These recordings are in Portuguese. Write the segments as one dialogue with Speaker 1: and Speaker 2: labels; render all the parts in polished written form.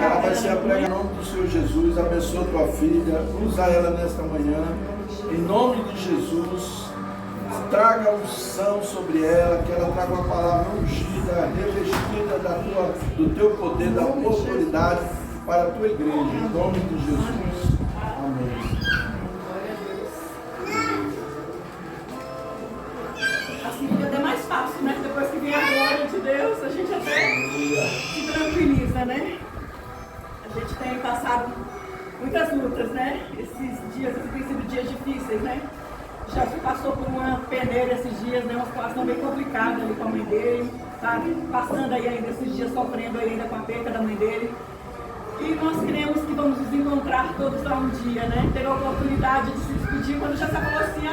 Speaker 1: Ela vai ser a prega em nome do Senhor Jesus. Abençoa tua filha, usa ela nesta manhã. Em nome de Jesus, traga unção sobre ela, que ela traga uma palavra ungida, revestida do teu poder, da tua autoridade para a tua igreja. Em nome de Jesus. Amém.
Speaker 2: Assim fica até mais fácil, né? Depois que vem a glória de Deus, a gente até se tranquiliza, né? A gente tem passado muitas lutas, né? Esses dias têm sido dias difíceis, né? Já passou por uma peneira esses dias, né? Uma situação bem complicada ali com a mãe dele, sabe? Passando aí ainda esses dias, sofrendo ainda com a perda da mãe dele. E nós cremos que vamos nos encontrar todos lá um dia, né? Teve a oportunidade de se despedir, quando já falou assim,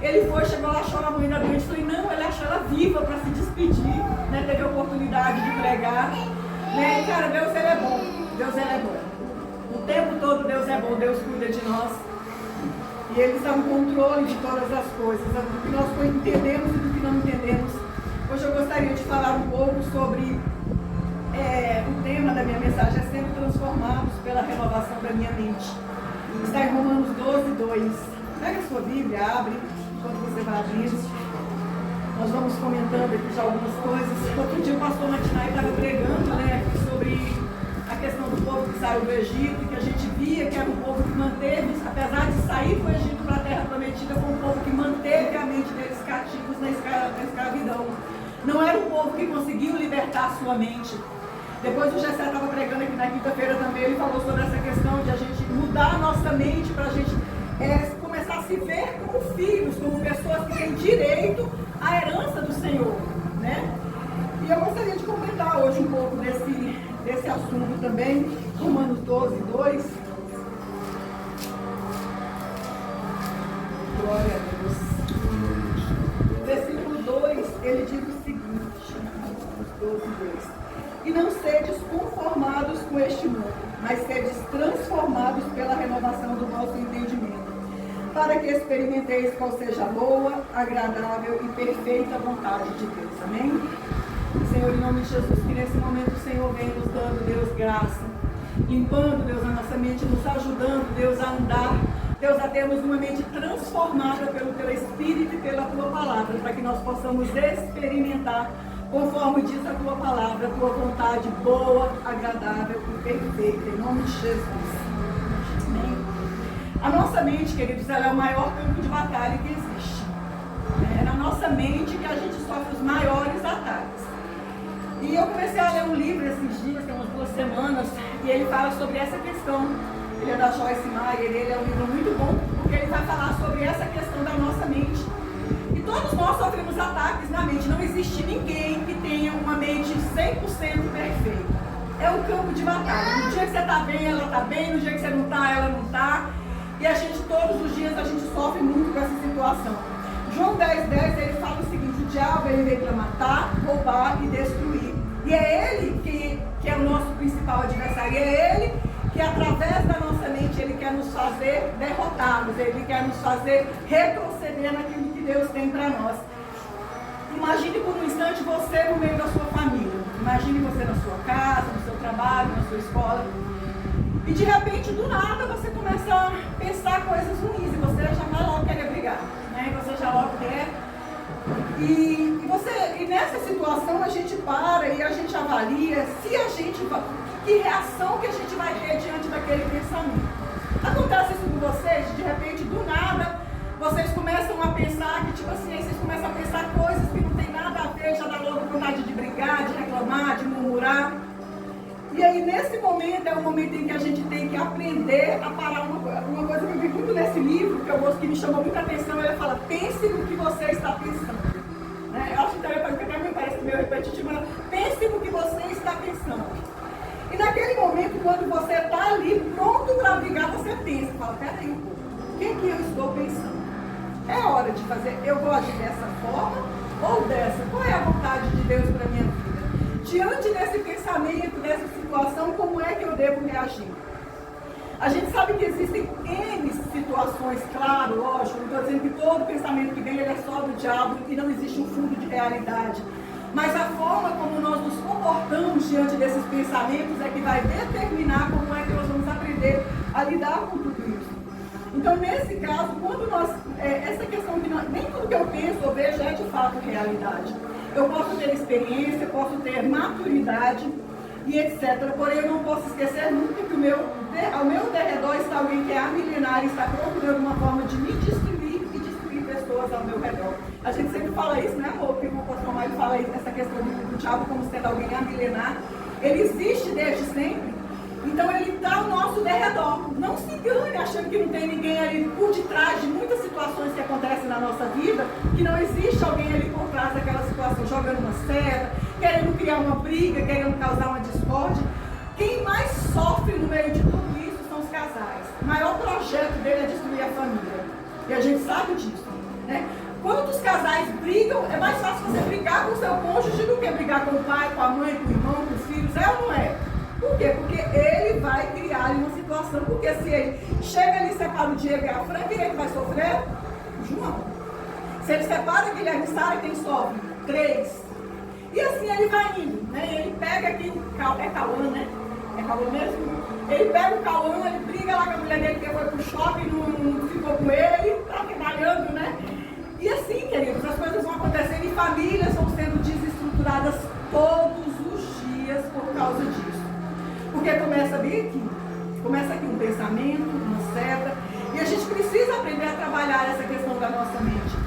Speaker 2: ele foi, chegou lá, achou a mãe da doente, falei, não, ele achou ela viva para se despedir, né? Teve a oportunidade de pregar, né? E, cara, Deus, ele é bom, Deus, ele é bom. O tempo todo Deus é bom, Deus cuida de nós. E Ele está no controle de todas as coisas, do que nós entendemos e do que não entendemos. Hoje eu gostaria de falar um pouco sobre o tema da minha mensagem, é sendo transformados pela renovação da minha mente. Está em Romanos 12, 2. Pega a sua Bíblia, abre, enquanto você vai abrindo. Nós vamos comentando aqui já algumas coisas. Outro dia o pastor Matinai estava pregando, né, sobre a questão do povo que saiu do Egito, que a gente via que era um povo que manteve, apesar de sair do Egito para a Terra Prometida, foi um povo que manteve a mente deles cativos na escravidão. Não era um povo que conseguiu libertar a sua mente. Depois o Gessé estava pregando aqui na quinta-feira também, ele falou sobre essa questão de a gente mudar a nossa mente para a gente começar a se ver como filhos, como pessoas que têm direito à herança do Senhor, né? E eu gostaria de comentar hoje um pouco desse assunto também, Romanos 12, 2. Glória a Deus. Versículo 2, ele diz o seguinte, 12, 2. E não sedes conformados com este mundo, mas sedes transformados pela renovação do vosso entendimento, para que experimenteis qual seja a boa, agradável e perfeita vontade de Deus. Amém? Senhor, em nome de Jesus, que nesse momento o Senhor vem nos dando, Deus, graça, limpando, Deus, a nossa mente, nos ajudando, Deus, a andar, Deus, a termos uma mente transformada pelo Teu Espírito e pela Tua Palavra, para que nós possamos experimentar, conforme diz a Tua Palavra, a Tua vontade boa, agradável e perfeita, em nome de Jesus. Amém? A nossa mente, queridos, ela é o maior campo de batalha que existe. É na nossa mente que a gente sofre os maiores ataques. E eu comecei a ler um livro esses dias, tem umas 2 semanas, e ele fala sobre essa questão. Ele é da Joyce Meyer, ele é um livro muito bom, porque ele vai falar sobre essa questão da nossa mente. E todos nós sofremos ataques na mente. Não existe ninguém que tenha uma mente 100% perfeita. É um campo de batalha. No dia que você está bem, ela está bem. No dia que você não está, ela não está. E a gente, todos os dias, a gente sofre muito com essa situação. João 10:10, ele fala o seguinte: o diabo ele veio para matar, roubar e destruir. E é ele que é o nosso principal adversário. E é ele que, através da nossa mente, ele quer nos fazer derrotados. Ele quer nos fazer retroceder naquilo que Deus tem para nós. Imagine por um instante você no meio da sua família. Imagine você na sua casa, no seu trabalho, na sua escola. E de repente, do nada, você começa a pensar coisas ruins. E você já vai logo querer brigar, né? E você já logo quer. E nessa situação a gente para e a gente avalia se a gente que reação que a gente vai ter diante daquele pensamento. Acontece isso com vocês, de repente, do nada, vocês começam a pensar que, tipo assim, vocês começam a pensar coisas que não tem nada a ver, já dá logo vontade de brigar, de reclamar, de murmurar. E aí, nesse momento, é o momento em que a gente tem que aprender a parar. Uma coisa que eu vi muito nesse livro, que me chamou muita atenção, ele fala: pense no que você está pensando. Né? Eu acho interessante, porque até me parece meio repetitivo, mas pense no que você está pensando. E naquele momento, quando você está ali pronto para brigar, você pensa, fala: peraí um pouco, o que eu estou pensando? É hora de fazer, eu vou agir dessa forma ou dessa? Qual é a vontade de Deus para a minha vida? Diante desse pensamento, dessa situação, como é que eu devo reagir? A gente sabe que existem N situações, claro, lógico, não estou dizendo que todo pensamento que vem ele é só do diabo e não existe um fundo de realidade. Mas a forma como nós nos comportamos diante desses pensamentos é que vai determinar como é que nós vamos aprender a lidar com tudo isso. Então, nesse caso, quando nós, essa questão de nem tudo que eu penso ou vejo é de fato realidade. Eu posso ter experiência, posso ter maturidade e etc. Porém, eu não posso esquecer nunca que ao meu derredor está alguém que é milenar e está procurando uma forma de me destruir e destruir pessoas ao meu redor. A gente sempre fala isso, né, amor? Que o pastor Mário fala isso, essa questão do diabo como sendo alguém milenar. Ele existe desde sempre. Então ele está ao nosso derredor. Não se engane achando que não tem ninguém ali por detrás de muitas situações que acontecem na nossa vida, que não existe alguém ali por trás daquela situação, jogando uma seta, querendo criar uma briga, querendo causar uma discórdia. Quem mais sofre no meio de tudo isso são os casais. O maior projeto dele é destruir a família. E a gente sabe disso, né? Quando os casais brigam, é mais fácil você brigar com o seu cônjuge do que brigar com o pai, com a mãe, com o irmão, com os filhos, é ou não é? Por quê? Porque ele vai criar ali uma situação, porque se ele chega ali e separa o Diego e a Fran, quem é que vai sofrer? O João. Se ele separa Guilherme e Sara, quem sofre? 3. E assim ele vai indo, né? Ele pega aqui, é Cauã, né? É Cauã mesmo? Ele pega o Cauã, ele briga lá com a mulher dele que foi pro shopping, não ficou com ele, tá trabalhando, né? E assim, queridos, as coisas vão acontecendo e famílias vão sendo desestruturadas todos os dias por causa disso. Porque começa bem aqui. Começa aqui um pensamento, uma seta. E a gente precisa aprender a trabalhar essa questão da nossa mente.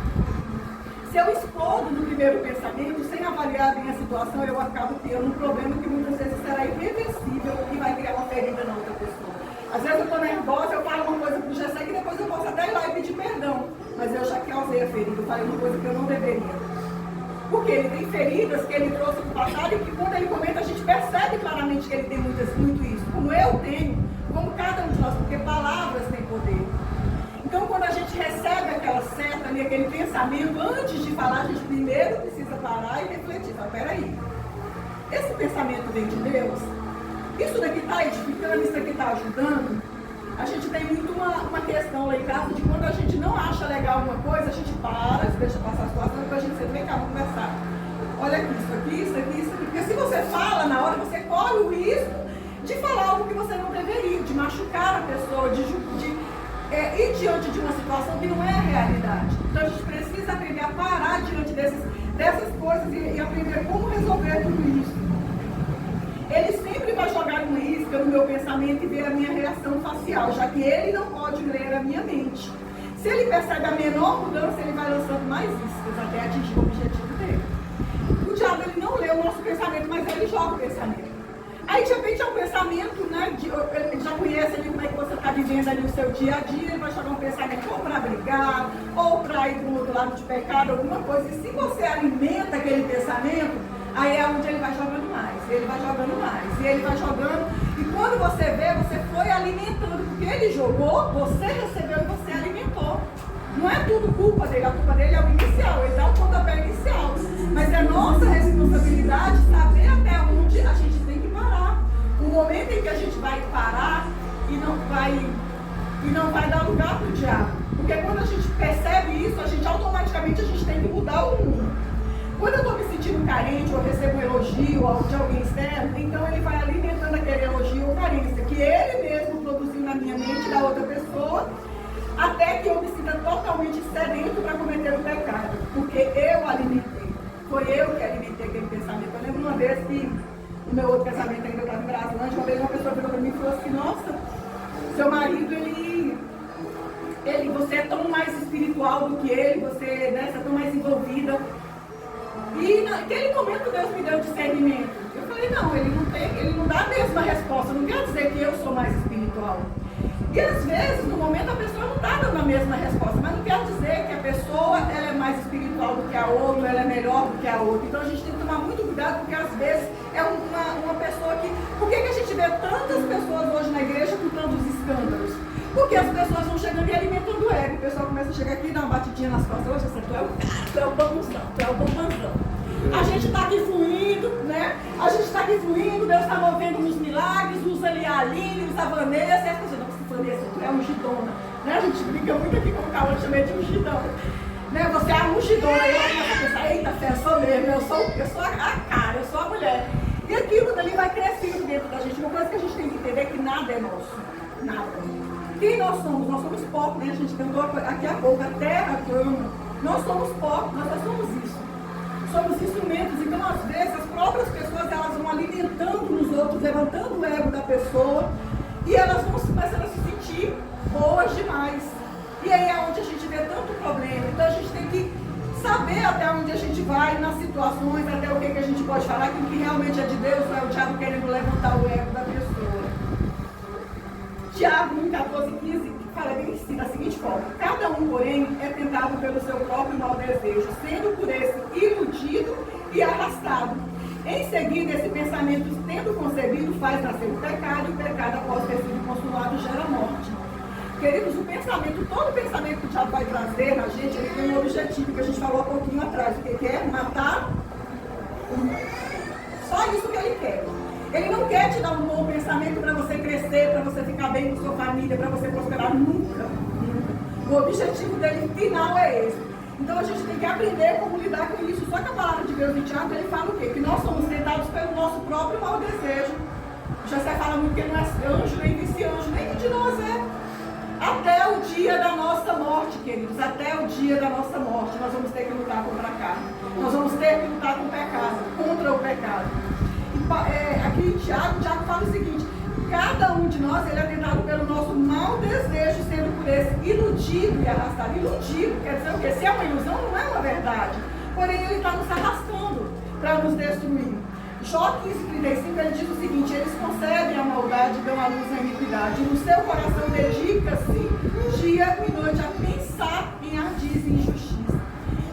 Speaker 2: Se eu explodo no primeiro pensamento, sem avaliar bem a situação, eu acabo criando um problema que muitas vezes será irreversível e vai criar uma ferida na outra pessoa. Às vezes eu estou nervosa, eu falo uma coisa pro Gessé que depois eu posso até ir lá e pedir perdão. Mas eu já causei a ferida, eu falei uma coisa que eu não deveria. Porque ele tem feridas que ele trouxe do passado e que quando ele comenta a gente percebe claramente que ele tem muito isso. Como eu tenho, como cada um de nós, porque palavras têm poder. Então quando a gente recebe aquela seta ali, aquele pensamento, antes de falar, a gente primeiro precisa parar e refletir. Fala, peraí, esse pensamento vem de Deus? Isso daqui está edificando, isso daqui está ajudando? A gente tem muito uma questão lá em casa de quando a gente não acha legal alguma coisa, a gente para, deixa passar a situação, depois a gente senta, vem cá, vamos conversar. Olha aqui, isso aqui, isso aqui, isso aqui. Porque se você fala na hora, você corre o risco de falar algo que você não deveria, de machucar a pessoa, de ir diante de uma situação que não é a realidade. Então a gente precisa aprender a parar diante dessas coisas e aprender como resolver tudo isso. Ele sempre vai jogar uma isca no meu pensamento e ver a minha reação facial, já que ele não pode ler a minha mente. Se ele percebe a menor mudança, ele vai lançando mais iscas até atingir o objetivo dele. O diabo ele não lê o nosso pensamento, mas ele joga o pensamento. Aí de repente é um pensamento, né? Ele já conhece ali como é que você está vivendo ali o seu dia a dia, ele vai jogar um pensamento ou para brigar, ou para ir para o outro lado de pecado, alguma coisa. E se você alimenta aquele pensamento, aí é onde ele vai jogando mais, ele vai jogando mais, e ele vai jogando, e quando você vê, você foi alimentando, porque ele jogou, você recebeu e você alimentou. Não é tudo culpa dele, a culpa dele é o inicial, ele dá o pontapé inicial. Mas é nossa responsabilidade saber até onde a gente tem que parar. O momento em que a gente vai parar e não vai dar lugar para o diabo. Porque quando a gente percebe isso, a gente automaticamente tem que mudar o mundo. Quando eu estou me sentindo carente, ou recebo um elogio de alguém externo, então ele vai alimentando aquele elogio ou carência que ele mesmo produziu na minha mente da outra pessoa, até que eu me sinta totalmente sedento para cometer o pecado, porque eu alimentei. Foi eu que alimentei aquele pensamento. Eu lembro uma vez que, no meu outro casamento ainda eu estava em Brasilândia, uma vez uma pessoa virou para mim e falou assim, nossa, seu marido, você é tão mais espiritual do que ele, você é tão mais envolvida. E naquele momento Deus me deu discernimento. Eu falei, não, ele não dá a mesma resposta, não quer dizer que eu sou mais espiritual. E às vezes, no momento, a pessoa não está dando a mesma resposta, mas não quer dizer que a pessoa ela é mais espiritual do que a outra, ela é melhor do que a outra. Então a gente tem que tomar muito cuidado, porque às vezes é uma pessoa que... Por que a gente vê tantas pessoas hoje na igreja com tantos escândalos? Porque as pessoas vão chegando e alimentando o ego. O pessoal começa a chegar aqui e dar uma batidinha nas costas. Hoje você, tu é o cara, tu é o bambuzão, tu é o bambuzão. A gente está aqui fluindo, né? A gente está aqui fluindo, Deus está movendo nos milagres, usa ali a Aline, usa a Vanessa, e as pessoas, não, Vanessa, tu é ungidona. Né? A gente brinca muito aqui com o Cauã, chamei de ungidão. Né? Você é a ungidora, e ela começa a pensar, eita, fé, eu sou mesmo, eu sou a cara, eu sou a mulher. E aquilo dali vai crescendo dentro da gente. Uma coisa que a gente tem que entender é que nada é nosso. Nada. Quem nós somos? Nós somos pó, né? A gente cantou aqui a pouco, a terra clama. Nós somos pó, nós só somos isso. Somos instrumentos, então às vezes as próprias pessoas elas vão alimentando nos outros, levantando o ego da pessoa e elas vão começando a se sentir boas demais. E aí é onde a gente vê tanto problema. Então a gente tem que saber até onde a gente vai nas situações, até o que a gente pode falar, aquilo que realmente é de Deus, ou é o diabo querendo levantar o ego da pessoa. Tiago 1,14,15 fala bem assim, da seguinte forma: cada um, porém, é tentado pelo seu próprio mau desejo, sendo por esse iludido e arrastado. Em seguida, esse pensamento, tendo concebido, faz nascer o pecado, e o pecado, após ter sido consumado, gera morte. Queridos, o pensamento, todo pensamento que o diabo vai trazer na gente, ele tem um objetivo que a gente falou há pouquinho atrás, o que é? Matar. Só isso que ele quer. Ele não quer te dar um bom pensamento para você crescer, para você ficar bem com sua família, para você prosperar. Nunca. O objetivo dele final é esse. Então a gente tem que aprender como lidar com isso. Só que a palavra de Deus em Tiago, ele fala o quê? Que nós somos tentados pelo nosso próprio mau desejo. José fala muito que ele não é anjo, nem vice-anjo, nenhum de nós é. Até o dia da nossa morte, queridos, até o dia da nossa morte, nós vamos ter que lutar contra a carne. Nós vamos ter que lutar com o pecado, contra o pecado. Aqui em Tiago fala o seguinte: cada um de nós ele é tentado pelo nosso mau desejo, sendo por esse iludido e arrastado. Iludido quer dizer o quê? Se é uma ilusão, não é uma verdade. Porém, ele está nos arrastando para nos destruir. Jó 15,35 ele diz o seguinte: eles concebem a maldade e dão à luz a iniquidade. E no seu coração dedica-se dia e noite a pensar em ardis e injustiça.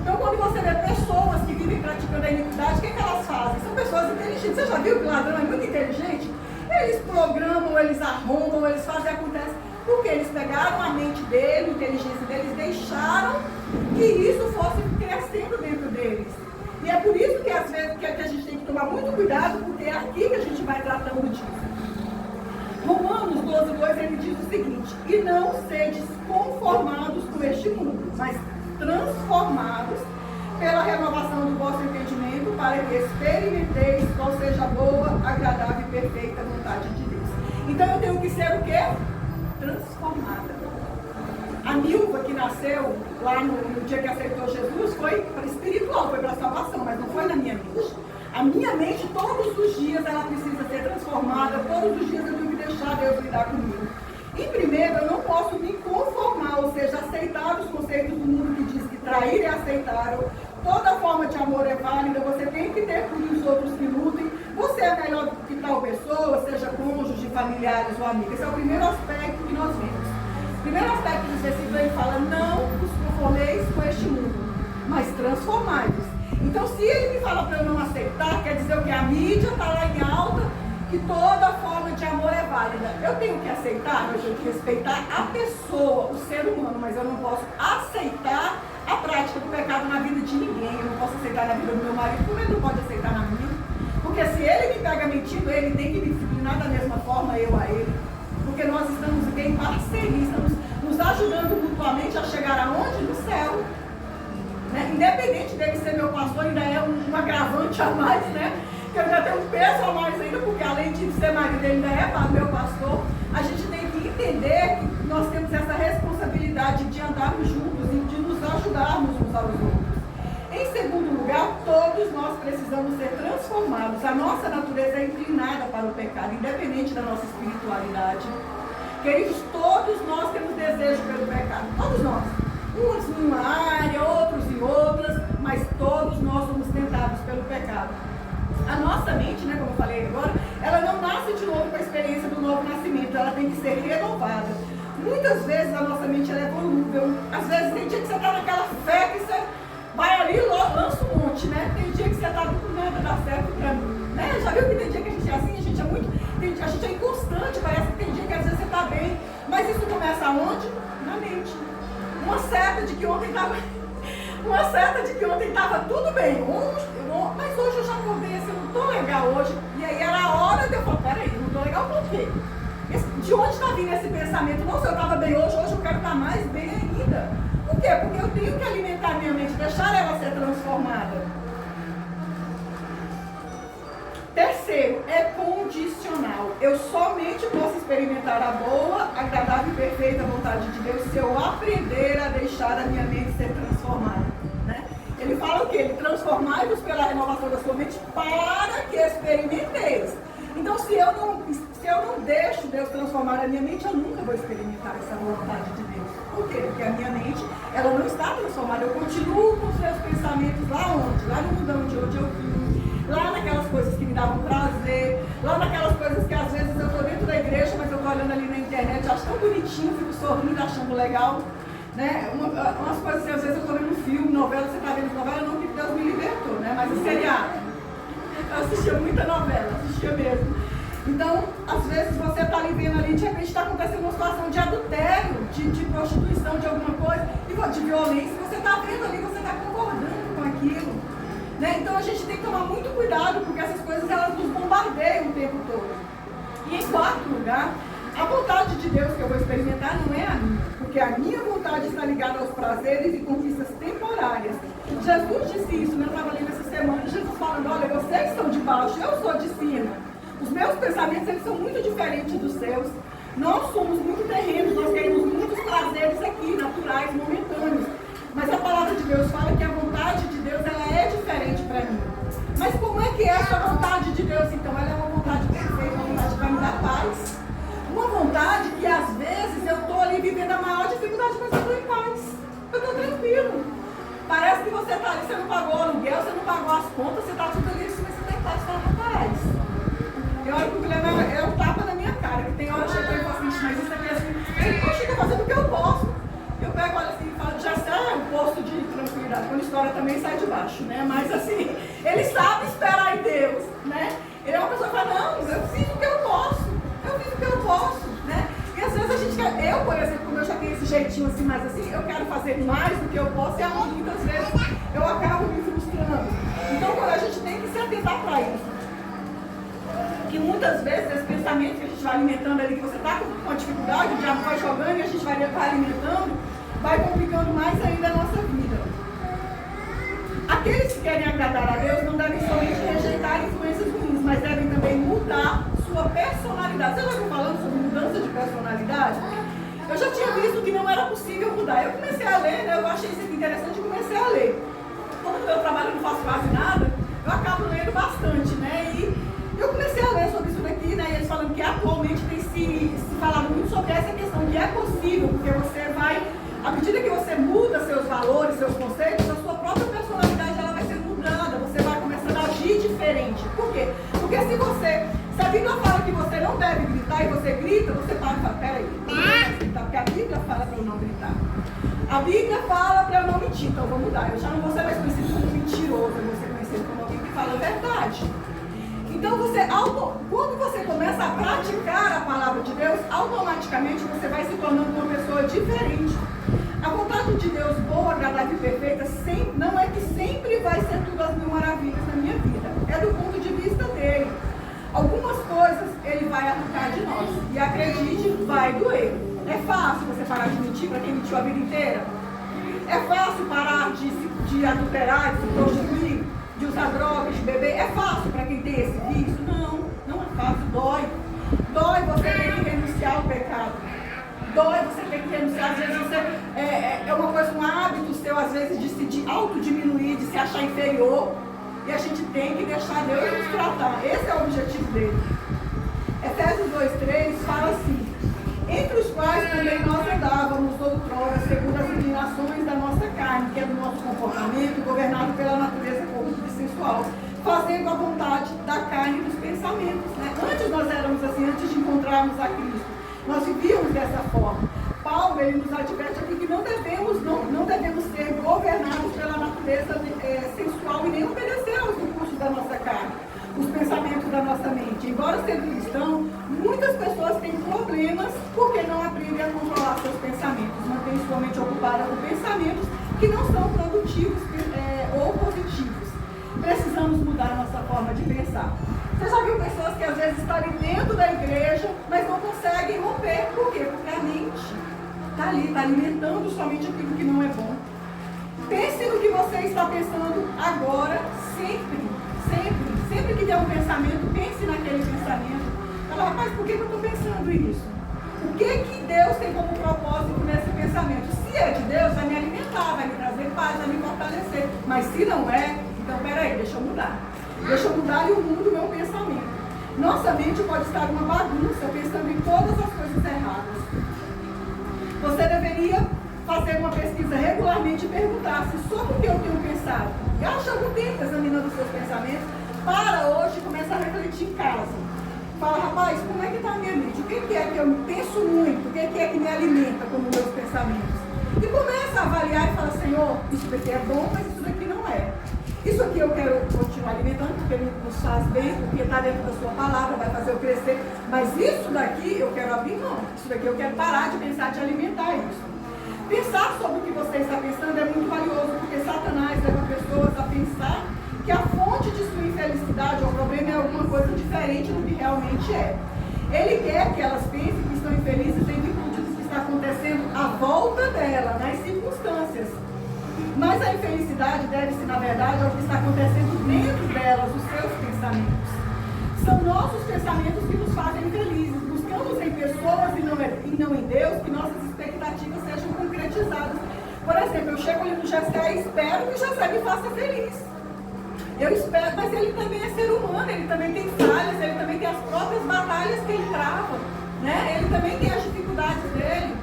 Speaker 2: Então, quando você vê pessoas que vivem praticando a iniquidade, o que elas fazem? São pessoas inteligentes. Você já viu que o ladrão é muito inteligente? Eles programam, eles arrumam, eles fazem acontece. Porque eles pegaram a mente dele, a inteligência deles, deixaram que isso fosse crescendo dentro deles. E é por isso que às vezes que a gente tem que tomar muito cuidado, porque é aqui que a gente vai tratando disso. Romanos 12,2 ele diz o seguinte: e não sedes conformados com este mundo, mas transformados pela renovação do vosso entendimento, para que experimenteis qual seja a boa, agradável e perfeita vontade de Deus. Então eu tenho que ser o quê? Transformada. A Nilva que nasceu lá no dia que aceitou Jesus foi para espiritual, foi para a salvação, mas não foi na minha mente. A minha mente todos os dias ela precisa ser transformada, todos os dias eu tenho que deixar Deus lidar comigo. Em primeiro, eu não posso me conformar, ou seja, aceitar os conceitos do mundo que diz que trair é aceitável, toda forma de amor é válida, você tem que ter por os outros que lutem, você é melhor do que tal pessoa, seja cônjuge, familiares ou amigos. Esse é o primeiro aspecto que nós vemos. O primeiro aspecto desse versículo ele fala: não vos conformeis com este mundo, mas transformai-vos. Então, se ele me fala para eu não aceitar, quer dizer que a mídia está lá em alta, que toda forma de amor é válida. Eu tenho que aceitar, eu tenho que respeitar a pessoa, o ser humano, mas eu não posso aceitar a prática do pecado na vida de ninguém. Eu não posso aceitar na vida do meu marido, como ele não pode aceitar na minha? Porque se ele me pega mentindo, ele tem que me disciplinar da mesma forma, eu a ele. Porque nós estamos em parceria, estamos nos ajudando mutuamente a chegar aonde? No céu. Né? Independente dele ser meu pastor, ainda é um agravante a mais, né? Que eu ainda tenho um peso a mais ainda, porque além de ser marido, ele ainda é meu pastor. A gente tem que entender que nós temos essa responsabilidade de andarmos juntos e de nos ajudarmos uns aos outros. Em segundo lugar, todos nós precisamos ser transformados. A nossa natureza é inclinada para o pecado, independente da nossa espiritualidade. Queridos, todos nós temos desejo pelo pecado, todos nós. Uns em uma área, outros em outras, mas todos nós somos tentados pelo pecado. A nossa mente, né, como eu falei agora, ela não nasce de novo com a experiência do novo nascimento, ela tem que ser renovada. Muitas vezes a nossa mente ela é volúvel. Às vezes tem dia que você está naquela fé que você vai ali e lança um monte, né? Tem dia que você está com nada, dá certo pra mim. Né? Já viu que tem dia que a gente é assim, a gente é muito. A gente é inconstante, parece que tem dia que às vezes você está bem. Mas isso começa aonde? Na mente. Uma seta de que ontem estava tudo bem, mas hoje eu já acordei assim, eu não estou legal hoje. E aí era a hora de eu falar: peraí, não estou legal por quê? De onde está vindo esse pensamento? Nossa, eu estava bem hoje eu quero estar mais bem ainda. Por quê? Porque eu tenho que alimentar minha mente, deixar ela ser transformada. Terceiro, é condicional. Eu somente posso experimentar a boa, agradável e perfeita vontade de Deus se eu aprender a deixar a minha mente ser transformada. Né? Ele fala o quê? Ele transformai-vos pela renovação da sua mente para que experimenteis. Então, se eu não deixo Deus transformar a minha mente, eu nunca vou experimentar essa vontade de Deus. Por quê? Porque a minha mente, ela não está transformada. Eu continuo com os meus pensamentos lá onde? Lá no mundão de onde eu vim. Lá naquelas coisas que me davam prazer. Lá naquelas coisas que às vezes eu estou dentro da igreja, mas eu estou olhando ali na internet, acho tão bonitinho, fico sorrindo, achando legal. Né? Umas coisas assim, às vezes eu estou vendo filme, novela, você está vendo novela, não que Deus me libertou, né? Mas o seriado. Eu assistia muita novela, assistia mesmo. Então, às vezes você está ali vendo ali, de repente está acontecendo uma situação de adultério, de prostituição, de alguma coisa, de violência, você está vendo ali, você está concordando com aquilo. Né? Então a gente tem que tomar muito cuidado, porque essas coisas elas nos bombardeiam o tempo todo. E em quarto lugar, a vontade de Deus que eu vou experimentar não é a minha, porque a minha vontade está ligada aos prazeres e conquistas temporárias. Jesus disse isso, né? Eu estava lendo essa semana, Jesus falando, olha, vocês estão de baixo, eu sou de cima. Os meus pensamentos, eles são muito diferentes dos seus. Nós somos muito terrenos, nós queremos muitos prazeres aqui, naturais, momentâneos. Mas a palavra de Deus fala que a vontade de Deus, ela é diferente para mim. Mas como é que é essa vontade de Deus, então? Ela é uma vontade perfeita, uma vontade que vai me dar paz. Uma vontade que, às vezes, eu estou ali vivendo a maior dificuldade, mas eu estou em paz. Eu estou tranquilo. Parece que você está ali, você não pagou o aluguel, você não pagou as contas, você está tudo ali, mas você está em paz, você está em paz. Eu olho para o Guilherme, é um tapa na minha cara, que tem hora que eu chego e falo assim, mas isso aqui é assim, ele, poxa, eu estou fazendo o que eu posso. Eu pego, olha assim, e falo, já sai o posto de tranquilidade, quando a história também sai de baixo, né? Mas assim, ele sabe esperar em Deus, né? Ele é uma pessoa que fala, não, eu fiz o que eu posso, né? E às vezes a gente quer, eu, por exemplo, como eu já tenho esse jeitinho assim, mais assim, eu quero fazer mais do que eu posso, e muitas vezes eu acabo me frustrando. Então, quando a gente tem que se atentar para isso. Que muitas vezes esse pensamento que a gente vai alimentando ali, que você está com uma dificuldade, o diabo vai jogando e a gente vai alimentando, vai complicando mais ainda a nossa vida. Aqueles que querem agradar a Deus não devem somente rejeitar influências ruins, mas devem também mudar sua personalidade. Você já ouviu falando sobre mudança de personalidade? Eu já tinha visto que não era possível mudar. Eu comecei a ler, né? Eu achei isso aqui interessante e comecei a ler. Como no meu trabalho eu não faço quase nada, eu acabo lendo bastante, né? E eu comecei a ler sobre isso daqui, né? E eles falando que atualmente tem se falado muito sobre essa questão, que é possível, porque você vai, à medida que você muda seus valores, seus conceitos, a sua própria personalidade ela vai ser mudada, você vai começando a agir diferente. Por quê? Porque se a Bíblia fala que você não deve gritar e você grita, você para e fala, peraí, eu não posso gritar, porque a Bíblia fala para eu não gritar. A Bíblia fala para eu não mentir, então eu vou mudar. Eu já não vou ser mais conhecido como mentiroso, eu vou ser conhecido como alguém que fala a verdade. Então, quando você começa a praticar a palavra de Deus, automaticamente você vai se tornando uma pessoa diferente. A vontade de Deus boa, agradável e perfeita não é que sempre vai ser tudo as mil maravilhas na minha vida. É do ponto de vista dele. Algumas coisas ele vai arrancar de nós. E acredite, vai doer. É fácil você parar de mentir para quem mentiu a vida inteira? É fácil parar de adulterar, de se prostituir, de usar drogas, de beber? É fácil para quem tem esse vício? Não, não é fácil, dói. Dói você ter que renunciar ao pecado. Dói você ter que renunciar, às vezes você é uma coisa, um hábito seu, às vezes, de se autodiminuir, de se achar inferior. E a gente tem que deixar Deus nos tratar. Esse é o objetivo dele. Efésios 2:3 fala assim: entre os quais também nós andávamos outrora, segundo as inclinações da nossa carne, que é do nosso comportamento, governado pela natureza corrupta e sensual, fazendo a vontade da carne e dos pensamentos. Né? Antes nós éramos assim, antes de encontrarmos a Cristo, nós vivíamos dessa forma. Paulo, ele nos adverte aqui que não devemos ser governados pela natureza sensual e nem obedecer aos impulsos da nossa carne, os pensamentos da nossa mente. Embora sendo cristão, muitas pessoas têm problemas porque não aprendem a controlar seus pensamentos, mantêm sua mente ocupada com pensamentos que não são produtivos ou positivos. Precisamos mudar a nossa forma de pensar. Você já viu pessoas que às vezes estão ali dentro da igreja, mas não conseguem romper. Por quê? Porque a mente está ali, está alimentando somente aquilo que não é bom. Pense no que você está pensando agora, sempre que der um pensamento, pense naquele pensamento. Fala, rapaz, por que eu estou pensando isso? O que Deus tem como propósito nesse pensamento? Se é de Deus, vai me alimentar, vai me trazer paz, vai me fortalecer. Mas se não é, então peraí, deixa eu mudar. Deixa eu mudar e o mundo, meu pensamento. Nossa mente pode estar uma bagunça, pensando em todas as coisas erradas. Você deveria fazer uma pesquisa regularmente e perguntar-se sobre o que eu tenho pensado. Gaste algum tempo examinando os seus pensamentos para hoje começar a refletir em casa. Fala, rapaz, como é que está a minha mente? O que é que eu penso muito? O que é que me alimenta como meus pensamentos? E começa a avaliar e fala, Senhor, isso daqui é bom, mas isso daqui não é. Isso aqui eu quero continuar alimentando, porque ele nos faz bem, porque está dentro da sua palavra, vai fazer eu crescer. Mas isso daqui eu quero abrir mão. Isso daqui eu quero parar de pensar, de alimentar isso. Pensar sobre o que você está pensando é muito valioso, porque Satanás leva pessoas a pensar que a fonte de sua infelicidade ou problema é alguma coisa diferente do que realmente é. Ele quer que elas pensem que estão infelizes em virtude do que está acontecendo à volta dela, nas circunstâncias. Mas a infelicidade deve-se, na verdade, ao que está acontecendo dentro delas, os seus pensamentos. São nossos pensamentos que nos fazem infelizes. Buscamos em pessoas e não em Deus que nossas expectativas sejam concretizadas. Por exemplo, eu chego ali no Jessé e espero que o Jessé me faça feliz. Eu espero, mas ele também é ser humano, ele também tem falhas, ele também tem as próprias batalhas que ele trava, né? Ele também tem as dificuldades dele.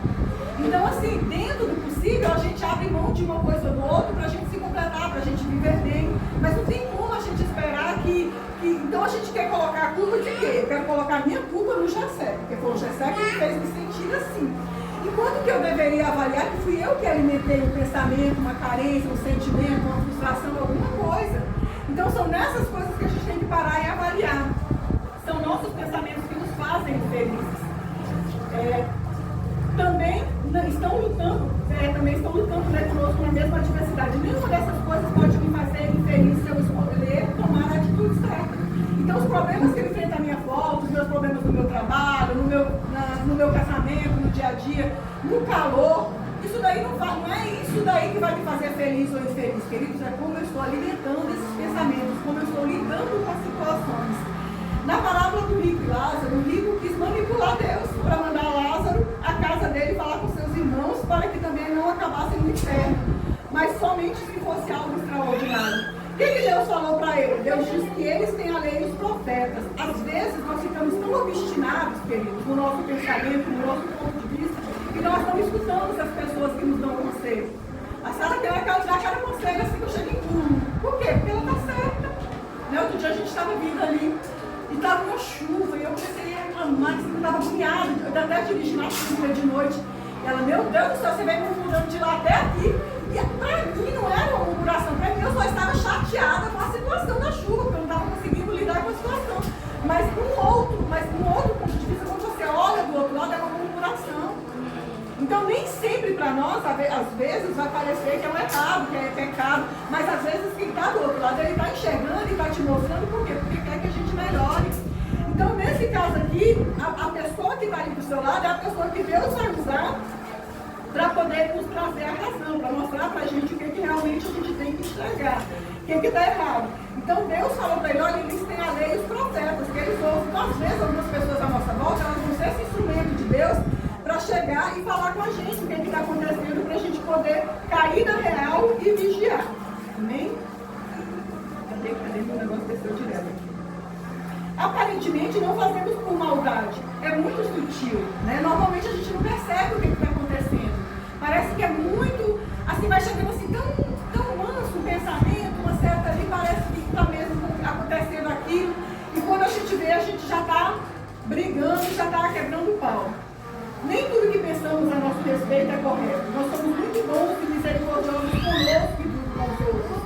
Speaker 2: Então, assim, dentro do possível, a gente abre mão de uma coisa ou do outro para a gente se completar, para a gente viver bem. Mas não tem como a gente esperar que... Então, a gente quer colocar a culpa de quê? Eu quero colocar a minha culpa no Jessé, porque foi o Jessé que me fez me sentir assim. Enquanto que eu deveria avaliar que fui eu que alimentei um pensamento, uma carência, um sentimento, uma frustração, alguma coisa. Então, são nessas coisas que a gente tem que parar e avaliar. São nossos pensamentos que nos fazem infelizes. Também estão lutando conosco na mesma adversidade. Nenhuma dessas coisas pode me fazer infeliz se eu escolher tomar a atitude certa. Então, os problemas que eu enfrento à minha volta, os meus problemas no meu trabalho, no meu casamento, no dia a dia, no calor, isso daí não é isso daí que vai me fazer feliz ou infeliz, queridos. É como eu estou alimentando esses pensamentos, como eu estou lidando com as situações. Na parábola do rico e Lázaro, o rico quis manipular Deus para mandar Lázaro à casa dele falar com seus irmãos para que também não acabassem no inferno, mas somente se fosse algo extraordinário. O que Deus falou para ele? Deus disse que eles têm a lei e os profetas. Às vezes nós ficamos tão obstinados, queridos, no nosso pensamento, no nosso ponto de vista, que nós não escutamos as pessoas que nos dão conselho. A Sara tem aquela conselho assim que eu chego em turno. Por quê? Porque ela está certa. Né? Outro dia a gente estava vindo ali e estava uma chuva e eu comecei a reclamar, que eu estava agoniada. Eu até dirigi na chuva de noite. E ela, meu Deus do céu, você veio murmurando de lá até aqui. E para mim não era uma murmuração, para mim eu só estava chateada com a situação da chuva, porque eu não estava conseguindo lidar com a situação. Mas num outro ponto de vista, quando você olha do outro lado, é uma murmuração. Então nem sempre para nós, às vezes, vai parecer que é um errado, que é pecado, mas às vezes quem está do outro lado, ele está enxergando e está te mostrando por quê? Porque quer que a gente melhore. Então nesse caso aqui, a pessoa que está ali do seu lado é a pessoa que Deus vai usar para poder nos trazer a razão, para mostrar para a gente o que realmente a gente tem que enxergar, o que está errado. Então Deus falou para ele, olha, eles têm a lei e os profetas, que eles ouvem. Então, às vezes, algumas pessoas à nossa volta, elas vão ser esse instrumento de Deus para chegar e falar com a gente o que está acontecendo, para a gente poder cair na real e vigiar. Amém? Cadê meu negócio desceu direto aqui? Aparentemente não fazemos por maldade, é muito sutil, né? Normalmente a gente não percebe o que está acontecendo. Parece que é muito, assim, vai chegando assim tão manso o pensamento, uma certa ali, parece que está mesmo acontecendo aquilo, e quando a gente vê, a gente já está brigando, já está quebrando o pau. Nem tudo que pensamos a nosso respeito é correto. Nós somos muito bons e misericordiosos conosco e com os outros.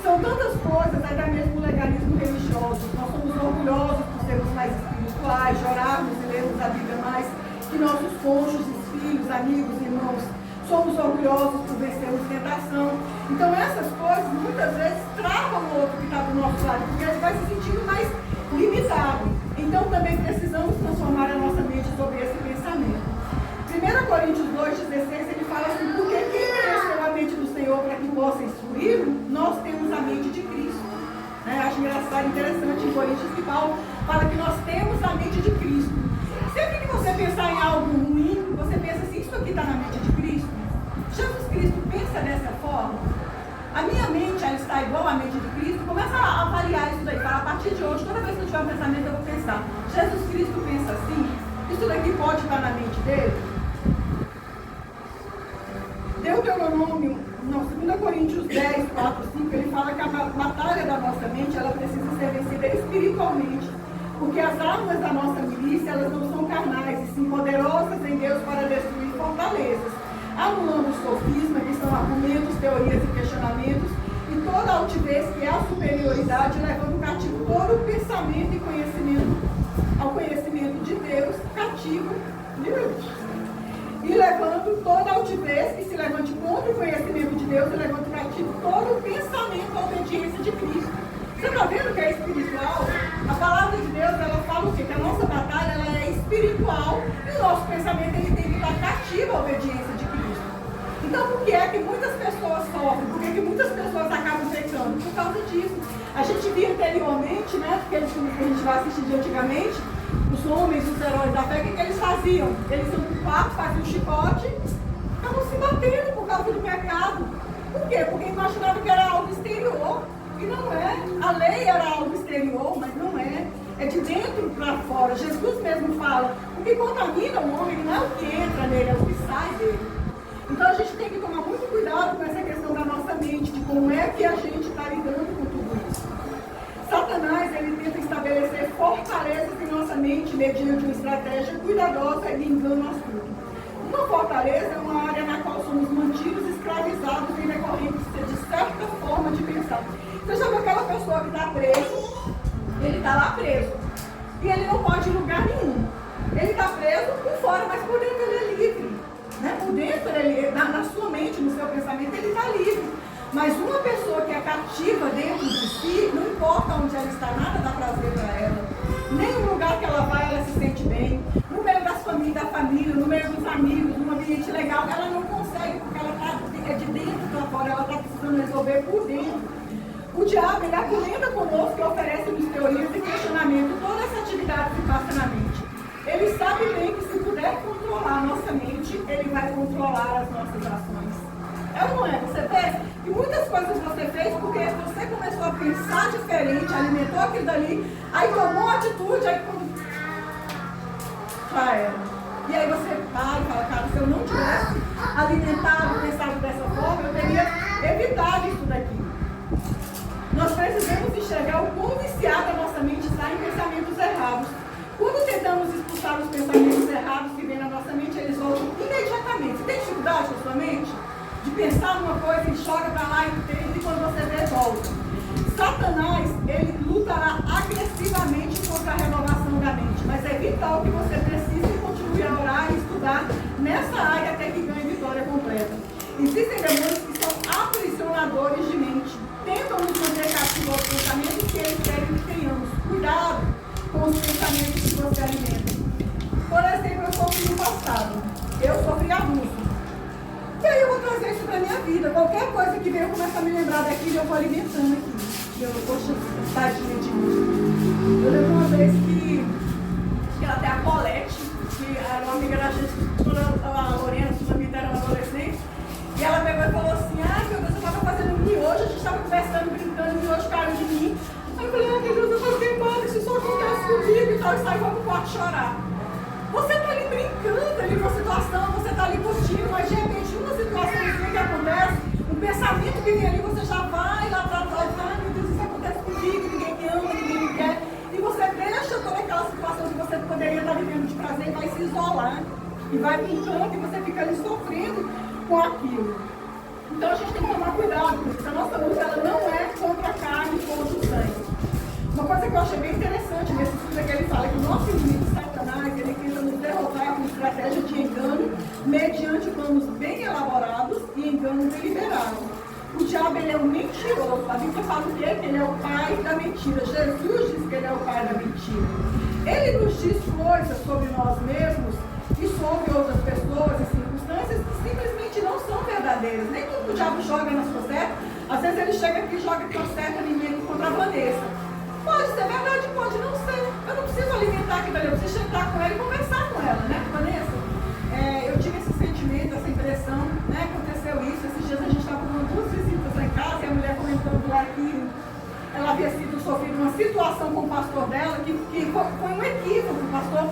Speaker 2: São tantas coisas, até mesmo o legalismo religioso. Nós somos orgulhosos por sermos mais espirituais, chorarmos e lermos a Bíblia mais que nossos cônjuges, filhos, amigos, irmãos. Somos orgulhosos por vencermos tentação. Então essas coisas muitas vezes travam o outro que está do nosso lado, porque ele vai se sentindo mais limitado. Então também precisamos transformar a nossa mente sobre esse pensamento. 1 Coríntios 2,16 Paulo fala que nós temos a mente de Cristo. Sempre que você pensar em algo ruim, você pensa assim, isso aqui está na mente de Cristo? Jesus Cristo pensa dessa forma? A minha mente, ela está igual à mente de Cristo? Começa a avaliar isso daí. Fala, a partir de hoje, toda vez que eu tiver um pensamento, eu vou pensar, Jesus Cristo pensa assim? Isso daqui pode estar na mente dele? Deuteronômio, não, 2 Coríntios 10, 4, 5, ele fala que a batalha da nossa mente, ela precisa ser vencida espiritualmente. Porque as armas da nossa milícia, elas não são carnais, e sim poderosas em Deus para destruir fortalezas. Anulando o sofisma, que são argumentos, teorias e questionamentos, e toda a altivez que é a superioridade, levando cativo todo o pensamento e conhecimento ao conhecimento de Deus, cativo de Deus. E levando toda a altivez que se levante contra o conhecimento de Deus, e levando cativo todo o pensamento à obediência de Cristo. Você está vendo que é espiritual? A palavra de Deus, ela fala o quê? Que a nossa batalha, ela é espiritual, e o nosso pensamento, ele tem que estar cativo à obediência de Cristo. Então, por que é que muitas pessoas sofrem? Por que é que muitas pessoas acabam pecando? Por causa disso. A gente via anteriormente, né, aqueles filmes que a gente vai assistir de antigamente, os homens, os heróis da fé, o que eles faziam? Eles iam para o quarto, faziam um chicote, estavam se batendo por causa do pecado. Por quê? Porque imaginavam que era algo exterior. E não é. A lei era algo exterior, mas não é. É de dentro para fora. Jesus mesmo fala, o que contamina o homem não é o que entra nele, é o que sai dele. Então a gente tem que tomar muito cuidado com essa questão da nossa mente, de como é que a gente está lidando com tudo isso. Satanás, ele tenta estabelecer fortalezas em nossa mente mediante uma estratégia cuidadosa e engano astuto. Uma fortaleza é uma área na qual somos mantidos escravizados em decorrência de certa forma de pensar. Você já viu aquela pessoa que está preso, ele está lá preso, e ele não pode ir em lugar nenhum. Ele está preso por fora, mas por dentro ele é livre. Né? Por dentro, ele, na sua mente, no seu pensamento, ele está livre. Mas uma pessoa que é cativa dentro de si, não importa onde ela está, nada dá prazer para ela. Nem no lugar que ela vai, ela se sente bem. No meio da família, no meio dos amigos, num ambiente legal, ela não consegue, porque ela está de dentro para fora, ela está precisando resolver por dentro. O diabo, ele argumenta conosco e oferece-nos teorias e questionamento. Toda essa atividade se passa na mente. Ele sabe bem que se puder controlar a nossa mente, ele vai controlar as nossas ações. É ou não é? Você vê que muitas coisas você fez porque você começou a pensar diferente, alimentou aquilo dali, aí tomou atitude, aí quando já era. E aí você para e fala, cara, se eu não tivesse alimentado, pensado dessa forma, eu teria evitado isso daqui. Nós precisamos enxergar o quão viciada a nossa mente está em pensamentos errados. Quando tentamos expulsar os pensamentos errados que vêm na nossa mente, eles voltam imediatamente. Você tem dificuldade com a sua mente? De pensar numa coisa e joga para lá e quando você vê, volta. Satanás, ele lutará agressivamente contra a renovação da mente, mas é vital que você precise e continue a orar e estudar nessa área até que ganhe vitória completa. Existem demônios que são aprisionadores de mente, tentam nos manter cativos aos pensamentos que eles querem que tenhamos. Cuidado com os pensamentos que você alimenta. Por exemplo, eu sofri no passado. Eu sofri abuso. E aí eu vou trazer isso para a minha vida. Qualquer coisa que venha, eu começo a me lembrar daquilo, eu vou alimentando aqui. Eu, poxa, tadinha de mim. Eu lembro uma vez que até a Colette, que era uma amiga da gente, quando a Lorena, a sua amiga, era uma adolescente, e ela pegou e falou assim, ai meu Deus, eu estava fazendo miojo, a gente estava conversando, brincando, miojo caiu de mim. Aí eu falei, ai meu Deus, eu tô queimando, isso só acontece comigo e tal, e saí para o quarto chorar. Você está ali brincando ali com a situação, você está ali curtindo, mas de repente uma situação que acontece, um pensamento que vem ali, você já vai lá para trás, ai meu Deus, isso acontece comigo, ninguém me ama, ninguém me quer. E você deixa toda aquela situação que você poderia estar vivendo de prazer e vai se isolar. E vai para um canto e você fica ali sofrendo com aquilo. Então a gente tem que tomar cuidado, porque a nossa luta ela não é contra a carne e contra o sangue. Uma coisa que eu achei bem interessante nesse estudo é que ele fala que o nosso inimigo Satanás, ele tenta nos derrotar com estratégia de engano, mediante planos bem elaborados e engano deliberado. O diabo, ele é um mentiroso. A Bíblia fala o quê? Que ele é o pai da mentira. Jesus diz que ele é o pai da mentira. Ele nos diz coisas sobre nós mesmos e sobre outras pessoas e circunstâncias que simplesmente não são verdadeiras. Nem tudo que o diabo joga na sua seta. Às vezes ele chega aqui e joga que eu certo alimento contra a Vanessa. Pode ser verdade, pode não ser. Eu não preciso alimentar aquilo ali, eu preciso sentar com ela e conversar com ela, né, Vanessa? Eu tive esse sentimento, essa impressão, né? Aconteceu isso. Esses dias a gente estava com 2 visitas lá em casa e a mulher comentando lá que ela havia sofrido uma situação com o pastor dela que foi um equívoco. O pastor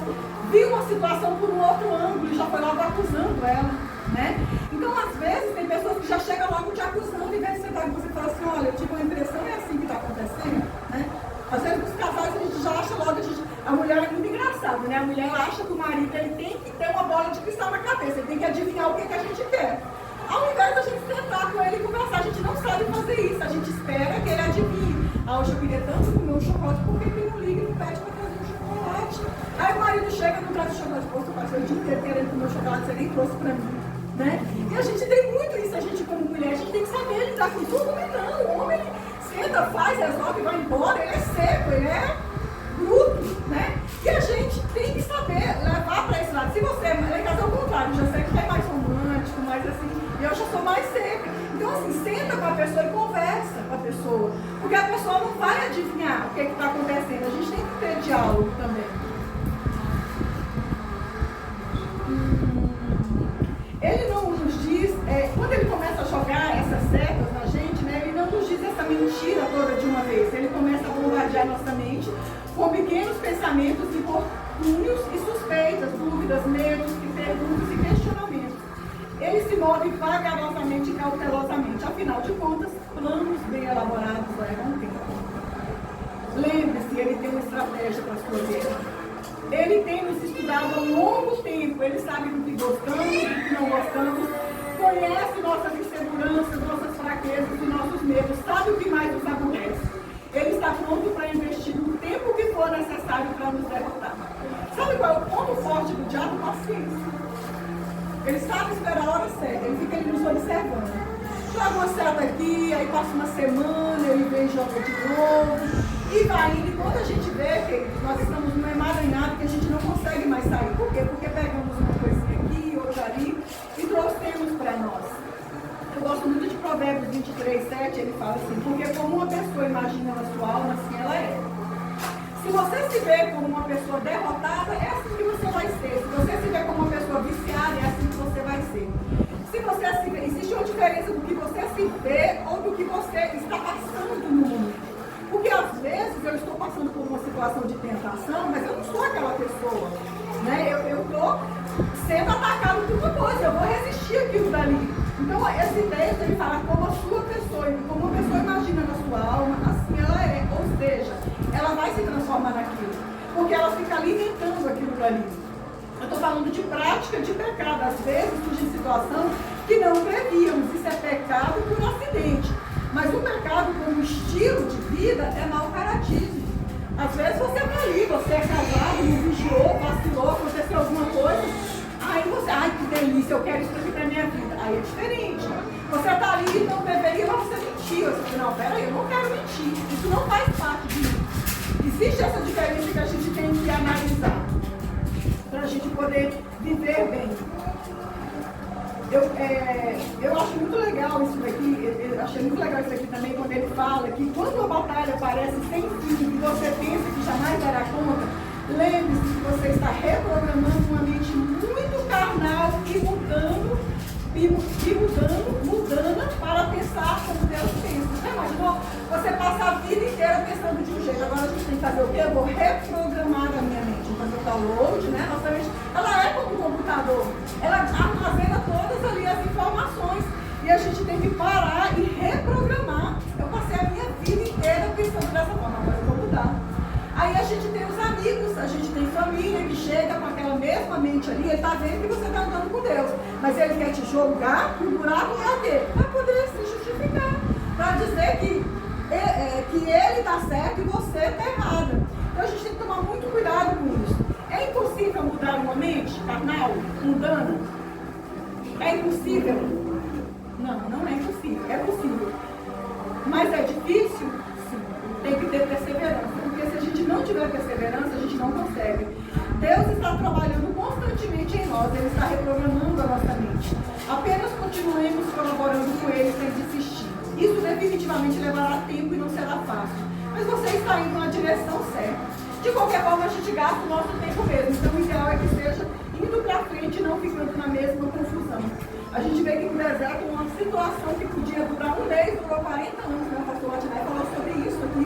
Speaker 2: viu uma situação por um outro ângulo e já foi logo acusando ela, né? Então, às vezes, tem pessoas que já chegam logo te acusando, em vez de sentar com você e falar assim, olha, eu tive uma impressão, é assim que está acontecendo, né? Às vezes, os casais, a gente já acha logo, a mulher é muito engraçada, né? A mulher acha que o marido ele tem que ter uma bola de cristal na cabeça, ele tem que adivinhar o que a gente quer. Ao invés da gente sentar com ele e conversar, a gente não sabe fazer isso, a gente espera que ele adivinhe. Hoje eu queria tanto comer um chocolate, por que ele não liga e não pede para trazer um chocolate? Aí o marido chega, não traz o chocolate, pô, eu passei o dia inteiro querendo comer um chocolate, você nem trouxe para mim, né? E a gente tem muito isso, a gente como mulher, a gente tem que saber lidar com tudo, homem não, o homem senta, faz, resolve, vai embora, ele é seco, ele é bruto, né? E a gente tem que saber levar para esse lado. Se você, lá em casa é o contrário, já sei que é mais romântico, mais assim, eu já sou mais seca. Então assim, senta com a pessoa e conversa com a pessoa, porque a pessoa não vai adivinhar o que está acontecendo, a gente tem que ter diálogo também. Ele não nos diz, quando ele começa a jogar essas setas na gente, né, ele não nos diz essa mentira toda de uma vez. Ele começa a bombardear nossa mente com pequenos pensamentos importúnios e suspeitas, dúvidas, medos, perguntas e questionamentos. Ele se move vagarosamente e cautelosamente. Afinal de contas, planos bem elaborados levam tempo. Lembre-se, ele tem uma estratégia para a sua vida. Ele tem nos estudado há um longo tempo, ele sabe do que gostamos, do que não gostamos, conhece nossas inseguranças, nossas fraquezas e nossos medos, sabe o que mais nos aborrece. Ele está pronto para investir o tempo que for necessário para nos derrotar. Sabe qual é o ponto forte do diabo? Paciência. Ele sabe esperar a hora certa, ele fica ali nos observando. Joga uma seta aqui, aí passa uma semana, ele vem e joga de novo. E vai indo, e quando a gente vê, queridos, nós estamos num emaranhado que a gente não consegue mais sair. Por quê? Porque pegamos uma coisinha aqui, outra ali, e trouxemos para nós. Eu gosto muito de Provérbios 23, 7, ele fala assim, porque como uma pessoa imagina na sua alma, assim ela é. Se você se vê como uma pessoa derrotada, é assim que você vai ser. Se você se vê como uma pessoa viciada, é assim que você vai ser. Se você se vê, existe uma diferença do que você se vê ou do que você está passando no mundo. Porque às vezes eu estou passando por uma situação de tentação, mas eu não sou aquela pessoa, né? Eu estou sendo atacado por uma coisa, eu vou resistir aquilo dali. Então esse texto ele fala como a sua pessoa, como a pessoa imagina na sua alma, assim ela é. Ou seja, ela vai se transformar naquilo, porque ela fica alimentando aquilo dali. Eu estou falando de prática de pecado, às vezes surge situação que não prevíamos, isso é pecado por acidente. Mas o pecado como estilo de vida é mau caratismo. Às vezes você está ali, você é casado, não vigiou, vacilou, aconteceu alguma coisa. Aí você, ai que delícia, eu quero isso aqui para minha vida. Aí é diferente. Você está ali e não deveria, mas você mentiu. Você diz, não, peraí, eu não quero mentir. Isso não faz parte de mim. Existe essa diferença que a gente tem que analisar para a gente poder viver bem. Eu acho muito legal isso daqui, eu achei muito legal isso aqui também, quando ele fala que quando a batalha parece sem fim e você pensa que jamais dará conta, lembre-se que você está reprogramando uma mente muito carnal e mudando para pensar como Deus pensa. Você imaginou? Você passa a vida inteira pensando de um jeito, agora a gente tem que fazer o quê? Eu vou reprogramar a minha mente. Então, o download, né? Nossa mente, ela é como um computador. Ela armazena todas ali as informações. E a gente tem que parar e reprogramar. Eu passei a minha vida inteira pensando dessa forma, agora eu vou mudar. Aí a gente tem os amigos, a gente tem família que chega com aquela mesma mente ali, ele está vendo que você está andando com Deus. Mas ele quer te jogar no buraco para quê? Para poder se justificar. Para dizer que ele está certo e você está errada. Então a gente tem que tomar muito cuidado com isso. É impossível mudar uma mente carnal, mundana? É impossível? Não, não é impossível. É possível. Mas é difícil? Sim. Tem que ter perseverança. Porque se a gente não tiver perseverança, a gente não consegue. Deus está trabalhando constantemente em nós. Ele está reprogramando a nossa mente. Apenas continuemos colaborando com Ele sem desistir. Isso definitivamente levará tempo e não será fácil. Mas você está indo na direção de qualquer forma a gente gasta o nosso tempo mesmo. Então o ideal é que seja indo para frente e não ficando na mesma confusão. A gente vê que no deserto uma situação que podia durar um mês, durou 40 anos, né? O pastor Latinai falou sobre isso aqui.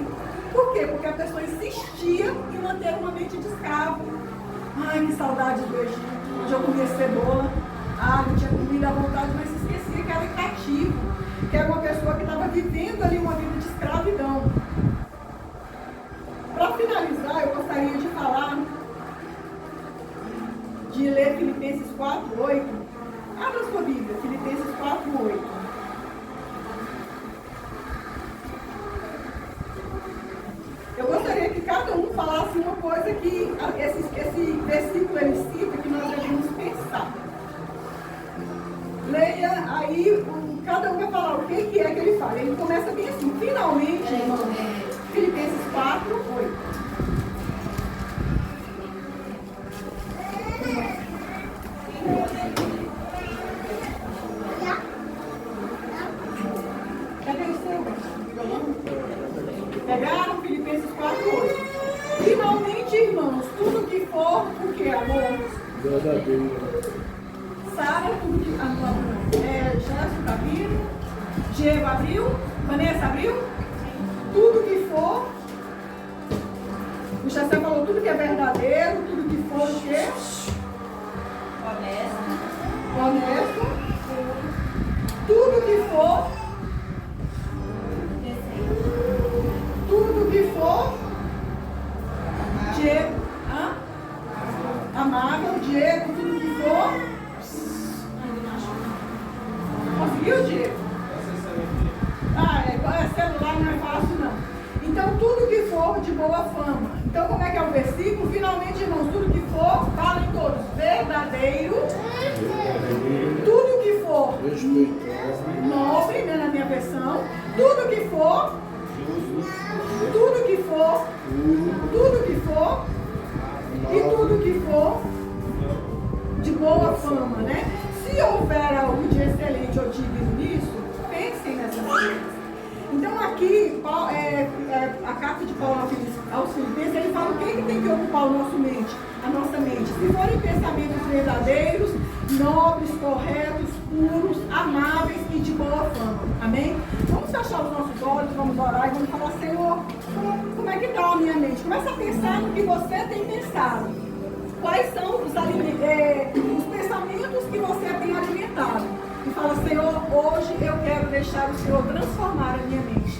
Speaker 2: Por quê? Porque a pessoa insistia em manter uma mente de escravo. Ai, que saudade do Egito, onde eu comia cebola. Não tinha comida à vontade, mas se esquecia que era cativo, que era uma pessoa que estava vivendo ali uma vida de escravidão. Para finalizar, eu gostaria de falar, de ler Filipenses 4:8. Abra a sua Bíblia, Filipenses 4:8. Eu gostaria que cada um falasse uma coisa que esse versículo ele cita, que nós devemos pensar. Leia aí, cada um vai falar o que é que ele fala. Ele começa bem assim, finalmente, irmão, Filipenses 4:8. Pegaram Filipenses 4:8. Finalmente, irmãos, tudo que for, o que é amor? Sara, tudo que. Jéssica abriu, Diego abriu, Vanessa abriu, tudo que for. O Jacé falou tudo que é verdadeiro, tudo que for o quê? Honesto. Tudo que for. Tudo que for. Diego. Amável, Diego, tudo que for. Conseguiu, Diego? Celular não é fácil, não. Então, tudo que for de boa fama. Então, como é que é o versículo? Finalmente, irmãos, tudo que for, falem todos, verdadeiro. Tudo que for nobre, né, na minha versão. Tudo que for. Tudo que for. Tudo que for. E tudo que for de boa fama, né? Se houver algo de excelente ou digno nisso, pensem nessas coisas. Então aqui, a carta de Paulo aos Filipenses, ele fala o que tem que ocupar a nossa mente. Se forem pensamentos verdadeiros, nobres, corretos, puros, amáveis e de boa fama. Amém? Vamos fechar os nossos olhos, vamos orar e vamos falar, Senhor, como é que está a minha mente? Começa a pensar no que você tem pensado. Quais são os pensamentos que você tem alimentado? E fala, Senhor, hoje eu quero deixar o Senhor transformar a minha mente.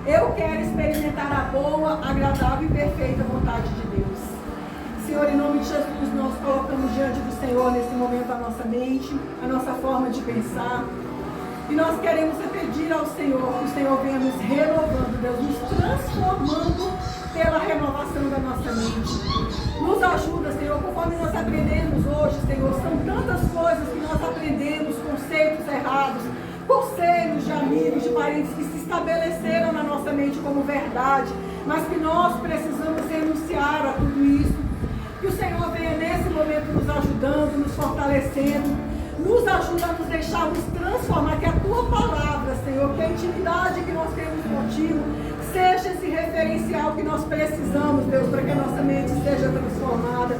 Speaker 2: Eu quero experimentar a boa, agradável e perfeita vontade de Deus. Senhor, em nome de Jesus, nós colocamos diante do Senhor nesse momento a nossa mente, a nossa forma de pensar. E nós queremos pedir ao Senhor que o Senhor venha nos renovando, Deus, nos transformando pela renovação da nossa mente. Nos ajuda, Senhor, conforme nós aprendemos hoje, Senhor, são tantas coisas que nós aprendemos, conceitos errados, conselhos de amigos, de parentes que se estabeleceram na nossa mente como verdade, mas que nós precisamos renunciar a tudo isso. Que o Senhor venha nesse momento nos ajudando, nos fortalecendo, nos ajuda a nos deixarmos transformar, que a Tua palavra, Senhor, que a intimidade que nós temos contigo, seja esse referencial que nós precisamos, Deus, para que a nossa mente seja transformada.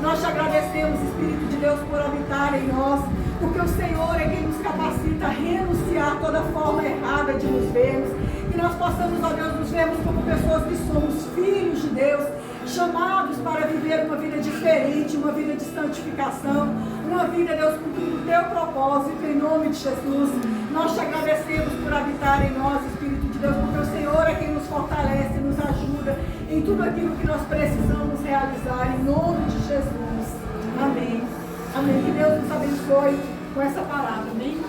Speaker 2: Nós te agradecemos, Espírito de Deus, por habitar em nós, porque o Senhor é quem nos capacita a renunciar toda forma errada de nos vermos, que nós possamos, ó Deus, nos vermos como pessoas que somos filhos de Deus, chamados para viver uma vida diferente, uma vida de santificação, uma vida, Deus, cumprindo o Teu propósito, em nome de Jesus. Nós te agradecemos por habitar em nós, Espírito de Deus, porque o Senhor é quem nos fortalece, nos ajuda em tudo aquilo que nós precisamos realizar, em nome de Jesus. Amém. Amém. Que Deus nos abençoe com essa palavra. Amém.